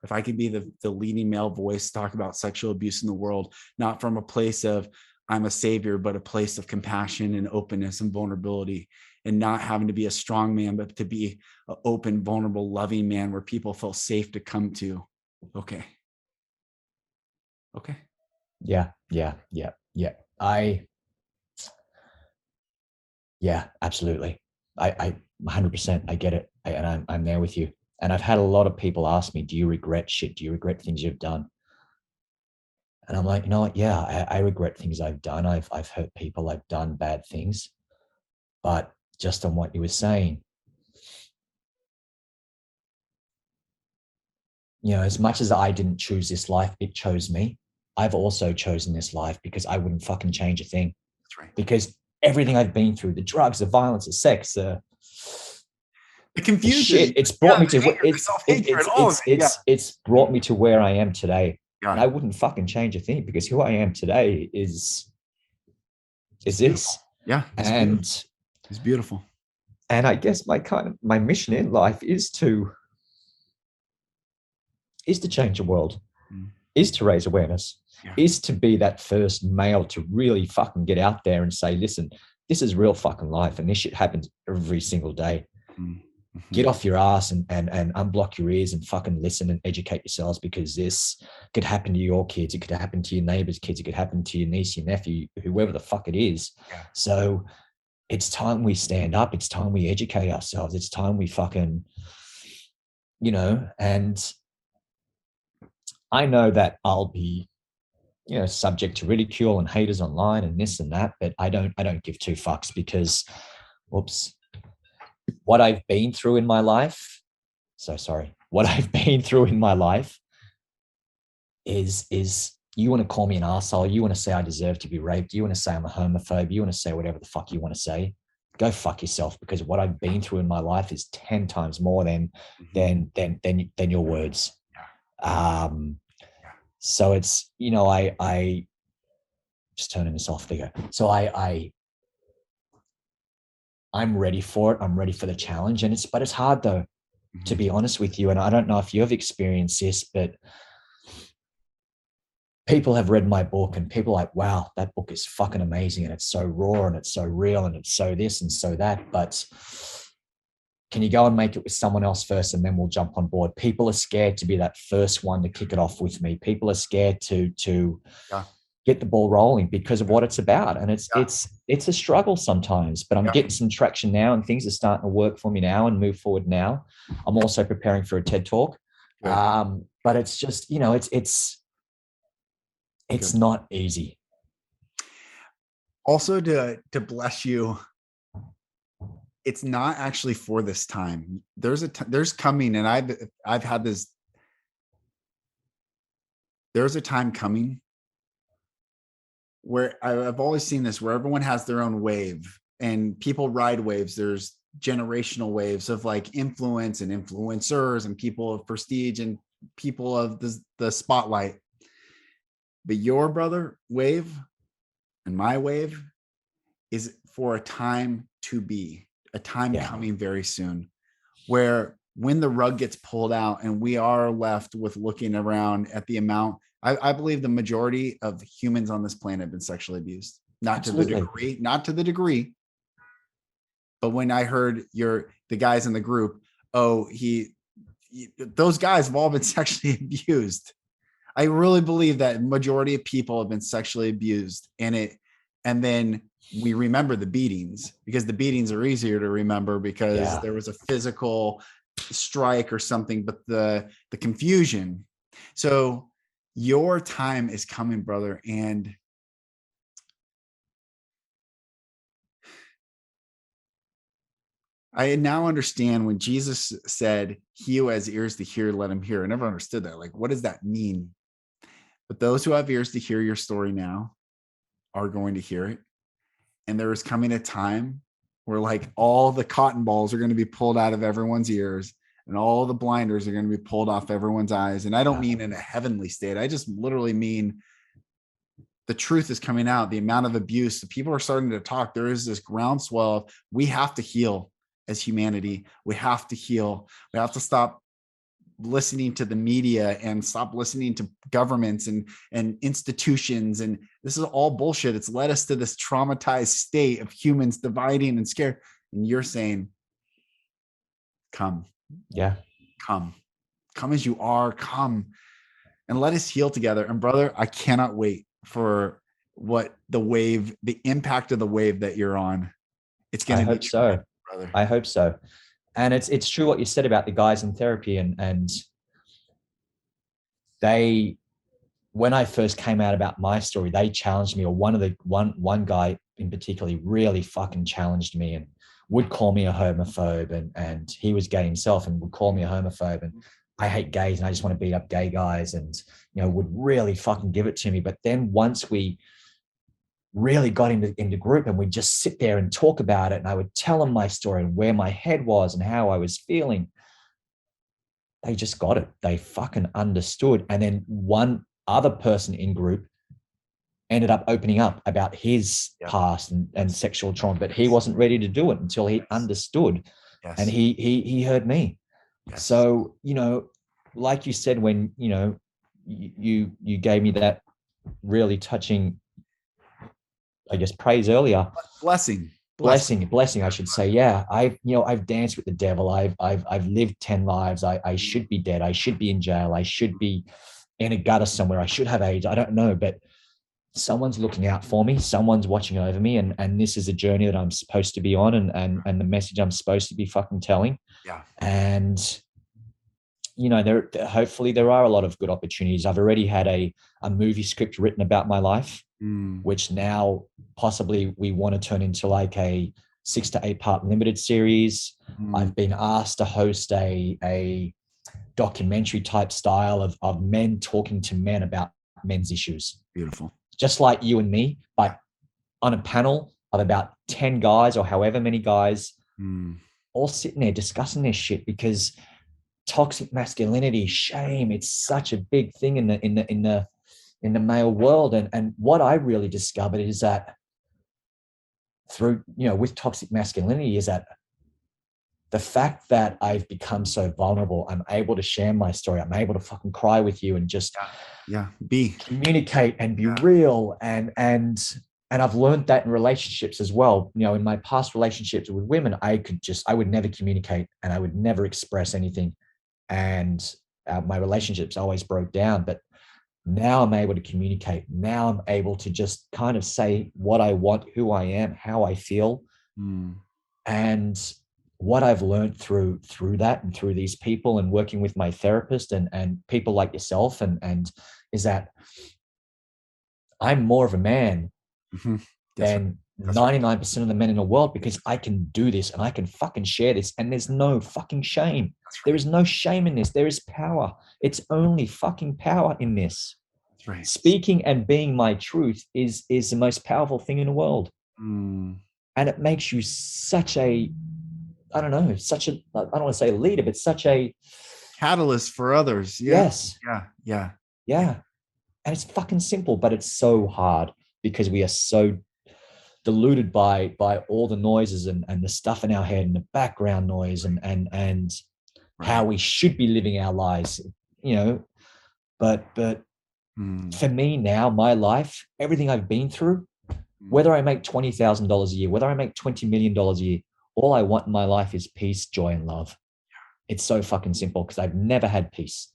If I could be the leading male voice, talk about sexual abuse in the world, not from a place of I'm a savior, but a place of compassion and openness and vulnerability, and not having to be a strong man, but to be an open, vulnerable, loving man where people feel safe to come to. Okay. Yeah. Absolutely. I 100%, I get it. And I'm there with you. And I've had a lot of people ask me, do you regret shit? Do you regret things you've done? And I'm like, you know what? Yeah, I regret things I've done. I've hurt people. I've done bad things. But just on what you were saying, you know, as much as I didn't choose this life, it chose me. I've also chosen this life because I wouldn't fucking change a thing. That's right. Because everything I've been through, the drugs, the violence, the sex, the confusion, shit, it's brought me to it's brought me to where I am today. And I wouldn't fucking change a thing, because who I am today is this. Yeah. It's beautiful. And I guess my mission in life is to change the world, is to raise awareness, is to be that first male to really fucking get out there and say, listen, this is real fucking life, and this shit happens every single day. Get off your ass and unblock your ears and fucking listen and educate yourselves, because this could happen to your kids. It could happen to your neighbors' kids. It could happen to your niece, your nephew, whoever the fuck it is. So it's time we stand up. It's time we educate ourselves. It's time we fucking, you know, and I know that I'll be, you know, subject to ridicule and haters online and this and that, but I don't give two fucks, because, what I've been through in my life, is you want to call me an arsehole, you want to say I deserve to be raped, you want to say I'm a homophobe, you want to say whatever the fuck you want to say, go fuck yourself, because what I've been through in my life is 10 times more than your words. So it's, you know, I just turning this off there. So I'm ready for it. I'm ready for the challenge. But it's hard though, to be honest with you. And I don't know if you've experienced this, but people have read my book and people are like, wow, that book is fucking amazing. And it's so raw and it's so real and it's so this and so that. But can you go and make it with someone else first and then we'll jump on board? People are scared to be that first one to kick it off with me. People are scared to Yeah. get the ball rolling because of what it's about. And Yeah. it's a struggle sometimes, but I'm getting some traction now and things are starting to work for me now and move forward now. I'm also preparing for a TED Talk. But it's just, you know, it's not easy. Also to bless you, it's not actually for this time. There's coming, and I've had this. There's a time coming where I've always seen this, where everyone has their own wave, and people ride waves. There's generational waves of like influence and influencers and people of prestige and people of the spotlight. But your brother wave and my wave is for a time to be, a time coming very soon, where when the rug gets pulled out and we are left with looking around at the amount, I believe the majority of humans on this planet have been sexually abused. Not to the degree, but when I heard the guys in the group, those guys have all been sexually abused. I really believe that majority of people have been sexually abused, and then we remember the beatings, because the beatings are easier to remember because there was a physical strike or something, but the confusion. So your time is coming, brother. And I now understand when Jesus said, he who has ears to hear, let him hear. I never understood that. Like, what does that mean? But those who have ears to hear your story now are going to hear it. And there is coming a time where like all the cotton balls are going to be pulled out of everyone's ears and all the blinders are going to be pulled off everyone's eyes. And I don't mean in a heavenly state. I just literally mean the truth is coming out, the amount of abuse. The people are starting to talk. There is this groundswell of, we have to heal as humanity. We have to heal. We have to stop listening to the media and stop listening to governments and institutions. And this is all bullshit. It's led us to this traumatized state of humans dividing and scared. And you're saying, come as you are, come and let us heal together. And brother, I cannot wait for what the impact of the wave that you're on. It's going to be hope so, brother. I hope so. And it's true what you said about the guys in therapy, and they, when I first came out about my story, they challenged me, or one guy in particular really fucking challenged me and would call me a homophobe, and he was gay himself and would call me a homophobe, and I hate gays and I just want to beat up gay guys, and you know, would really fucking give it to me. But then once we really got into group and we'd just sit there and talk about it, and I would tell them my story and where my head was and how I was feeling, they just got it. They fucking understood. And then one other person in group ended up opening up about his past and sexual trauma, but he wasn't ready to do it until he understood. And he heard me. So, you know, like you said, when, you know, you gave me that really touching, I guess, praise earlier. Blessing, I should say. Yeah. I've danced with the devil. I've lived 10 lives. I should be dead. I should be in jail. I should be in a gutter somewhere. I should have AIDS. I don't know, but someone's looking out for me. Someone's watching over me. And this is a journey that I'm supposed to be on, and the message I'm supposed to be fucking telling. Yeah. And, you know, hopefully there are a lot of good opportunities. I've already had a movie script written about my life, which now possibly we want to turn into like a 6 to 8 part limited series. I've been asked to host a documentary type style of men talking to men about men's issues. Beautiful. Just like you and me, but on a panel of about 10 guys or however many guys, all sitting there discussing their shit, because toxic masculinity, shame, it's such a big thing in the male world. And what I really discovered is that through, you know, with toxic masculinity, is that the fact that I've become so vulnerable, I'm able to share my story. I'm able to fucking cry with you and just be communicate and be real. And And I've learned that in relationships as well. You know, in my past relationships with women, I would never communicate and I would never express anything. And my relationships always broke down. But now I'm able to communicate. Now I'm able to just kind of say what I want, who I am, how I feel. And what I've learned through that and through these people and working with my therapist and people like yourself and is that I'm more of a man than 99% of the men in the world, because I can do this and I can fucking share this, and there's no fucking shame. There is no shame in this. There is power. It's only fucking power in this. Right. Speaking and being my truth is the most powerful thing in the world. And it makes you such a, I don't want to say leader, but such a catalyst for others. Yes. Yeah. And it's fucking simple, but it's so hard because we are so deluded by all the noises and the stuff in our head and the background noise and right. How we should be living our lives, you know. But for me now, my life, everything I've been through, whether I make $20,000 a year, whether I make $20 million a year, all I want in my life is peace, joy, and love. It's so fucking simple because I've never had peace.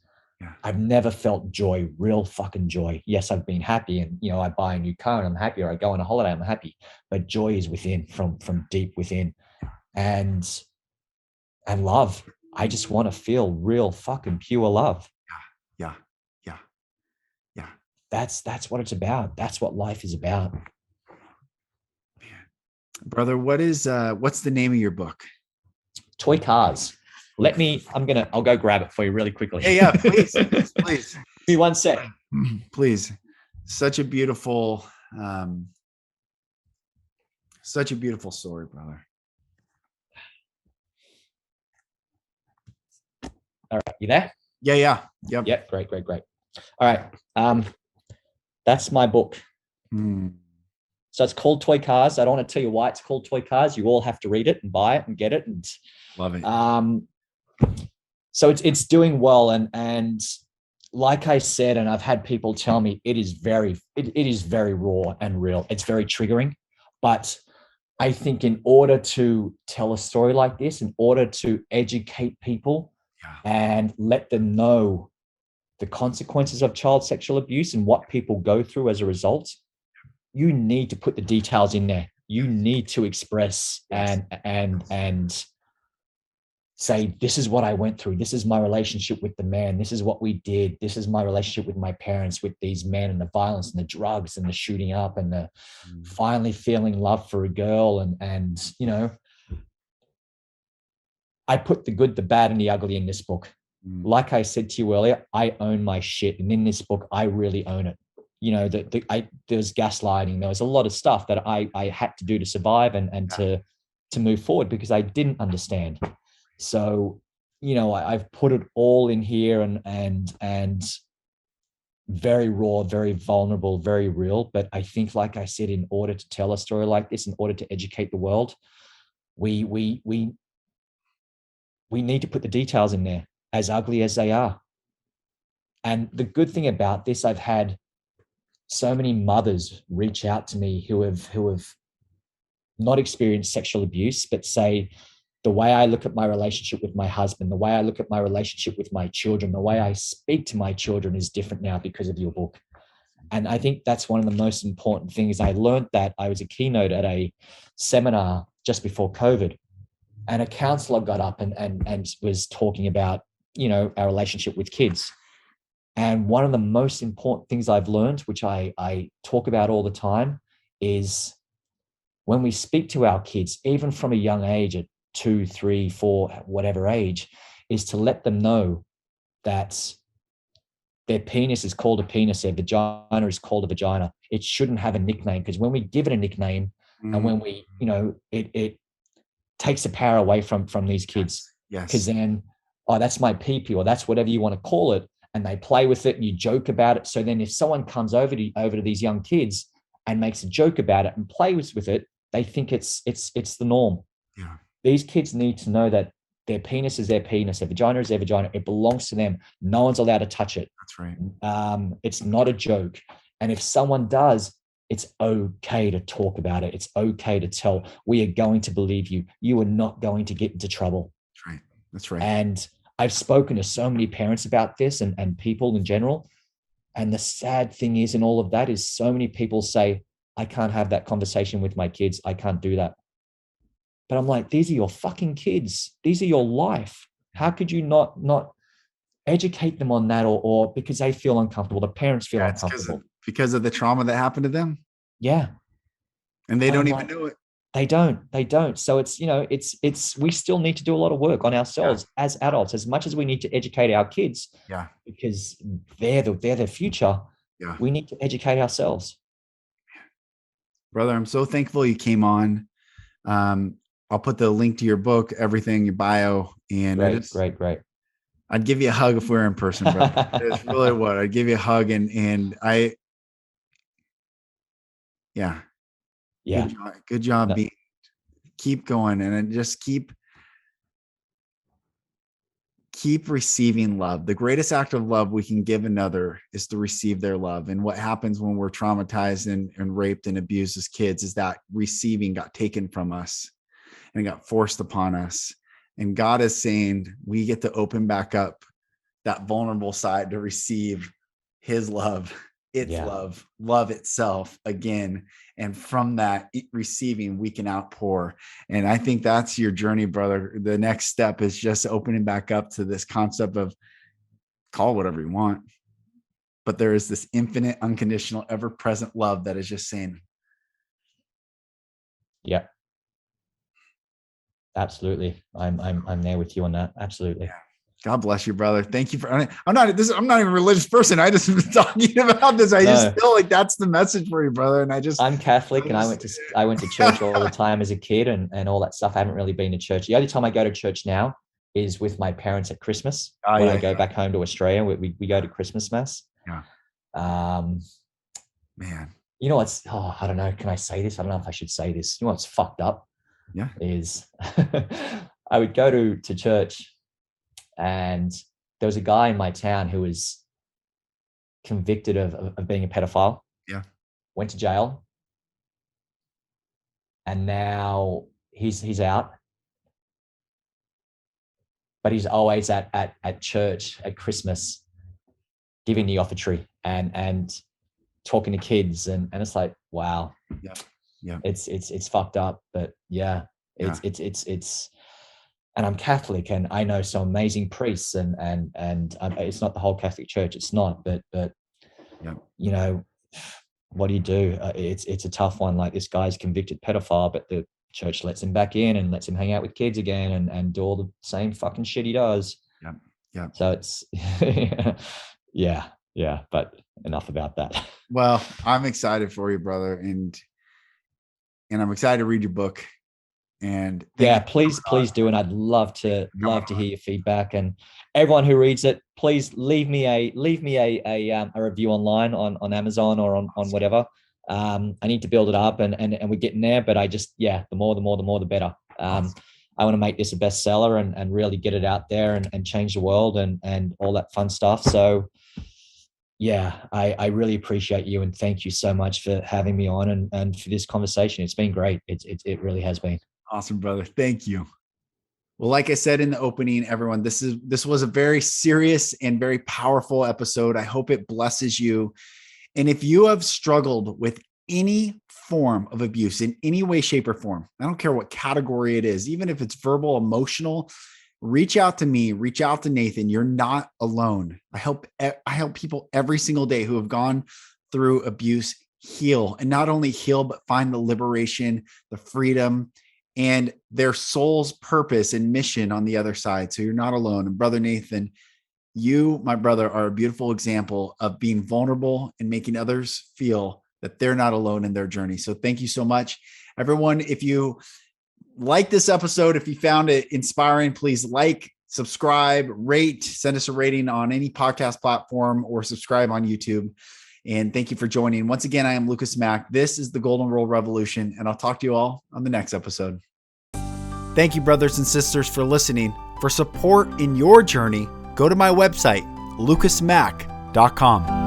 I've never felt joy, real fucking joy. Yes, I've been happy, and you know, I buy a new car and I'm happy, or I go on a holiday, I'm happy. But joy is within, from deep within, and love. I just want to feel real fucking pure love. Yeah. That's what it's about. That's what life is about. Brother, what's the name of your book? Toy Cars. I'll go grab it for you really quickly. Yeah, please. Please. Give me 1 sec. Please. Such a beautiful story, brother. All right. You there? Yeah. Yep. Yeah. Great. All right. That's my book. So it's called Toy Cars. I don't want to tell you why it's called Toy Cars. You all have to read it and buy it and get it. And love it. So it's doing well. And like I said, and I've had people tell me it is very raw and real. It's very triggering. But I think in order to tell a story like this, in order to educate people and let them know the consequences of child sexual abuse and what people go through as a result, you need to put the details in there. You need to express and say, this is what I went through. This is my relationship with the man. This is what we did. This is my relationship with my parents, with these men, and the violence and the drugs and the shooting up and the finally feeling love for a girl. And, you know, I put the good, the bad, and the ugly in this book. Like I said to you earlier, I own my shit. And in this book, I really own it. You know, there's gaslighting. There was a lot of stuff that I had to do to survive and to move forward because I didn't understand. So, you know, I've put it all in here and very raw, very vulnerable, very real. But I think, like I said, in order to tell a story like this, in order to educate the world, we need to put the details in there, as ugly as they are. And the good thing about this, I've had so many mothers reach out to me who have not experienced sexual abuse, but say, the way I look at my relationship with my husband, the way I look at my relationship with my children, the way I speak to my children is different now because of your book. And I think that's one of the most important things. I learned that I was a keynote at a seminar just before COVID, and a counselor got up and was talking about, you know, our relationship with kids. And one of the most important things I've learned, which I talk about all the time, is when we speak to our kids, even from a young age, at 2, 3, 4, whatever age, is to let them know that their penis is called a penis, their vagina is called a vagina. It shouldn't have a nickname, because when we give it a nickname and when we, you know, it takes the power away from these kids. Yes. Because then, oh, that's my pee-pee, or that's whatever you want to call it. And they play with it and you joke about it. So then if someone comes over to these young kids and makes a joke about it and plays with it, they think it's the norm. Yeah. These kids need to know that their penis is their penis, their vagina is their vagina. It belongs to them. No one's allowed to touch it. That's right. It's not a joke. And if someone does, It's okay to talk about it. It's okay to tell. We are going to believe you. You are not going to get into trouble. That's right. That's right. And I've spoken to so many parents about this and people in general. And the sad thing is, in all of that, is so many people say, I can't have that conversation with my kids. I can't do that. But I'm like, these are your fucking kids. These are your life. How could you not educate them on that, or because they feel uncomfortable, the parents feel uncomfortable because of the trauma that happened to them? Yeah. And they don't even know it. They don't. So it's, we still need to do a lot of work on ourselves as adults, as much as we need to educate our kids. Yeah. Because they're the future. Yeah. We need to educate ourselves. Brother, I'm so thankful you came on. I'll put the link to your book, everything, your bio. And Great. I'd give you a hug if we were in person, brother. It's really what I'd give you a hug. And good job. No. Keep going. And just keep receiving love. The greatest act of love we can give another is to receive their love. And what happens when we're traumatized and raped and abused as kids is that receiving got taken from us and it got forced upon us. And God is saying we get to open back up that vulnerable side to receive his love, love itself again. And from that receiving, we can outpour. And I think that's your journey, brother. The next step is just opening back up to this concept of call whatever you want. But there is this infinite, unconditional, ever-present love that is just saying. Yeah. Absolutely. I'm there with you on that. Absolutely. Yeah. God bless you, brother. Thank you for, I'm not even a religious person. I just been talking about this. I just feel like that's the message for you, brother. And I'm Catholic and I went to church all the time as a kid and all that stuff. I haven't really been to church. The only time I go to church now is with my parents at Christmas. When I go back home to Australia, we go to Christmas mass. Yeah. Man. You know what's, I don't know. Can I say this? I don't know if I should say this. You know what's fucked up? Yeah. Is I would go to church and there was a guy in my town who was convicted of being a pedophile. Yeah. Went to jail. And now he's out. But he's always at church at Christmas giving the offertory and talking to kids and it's like, wow. Yeah. It's fucked up, but it's and I'm Catholic and I know some amazing priests and it's not the whole Catholic Church. It's not, but what do you do? It's a tough one. Like this guy's convicted pedophile, but the church lets him back in and lets him hang out with kids again and do all the same fucking shit he does. Yeah. So it's, but enough about that. Well, I'm excited for you, brother. And I'm excited to read your book. And please do. And I'd love to hear your feedback, and everyone who reads it, please leave me a review online on Amazon or on whatever. I need to build it up and we're getting there, but the more the better. I want to make this a bestseller and really get it out there and change the world and all that fun stuff. So I really appreciate you and thank you so much for having me on and for this conversation. It's been great. It really has been. Awesome, brother. Thank you. Well, like I said in the opening, everyone, this was a very serious and very powerful episode. I hope it blesses you. And if you have struggled with any form of abuse in any way, shape, or form, I don't care what category it is, even if it's verbal, emotional, reach out to me, reach out to Nathan. You're not alone. I help people every single day who have gone through abuse heal, and not only heal, but find the liberation, the freedom, and their soul's purpose and mission on the other side. So you're not alone. And brother Nathan, you, my brother, are a beautiful example of being vulnerable and making others feel that they're not alone in their journey. So thank you so much, everyone. If you like this episode, if you found it inspiring, please like, subscribe, rate, send us a rating on any podcast platform or subscribe on YouTube. And thank you for joining. Once again, I am Lucas Mack. This is the Golden Rule Revolution, and I'll talk to you all on the next episode. Thank you, brothers and sisters, for listening. For support in your journey, go to my website, lucasmack.com.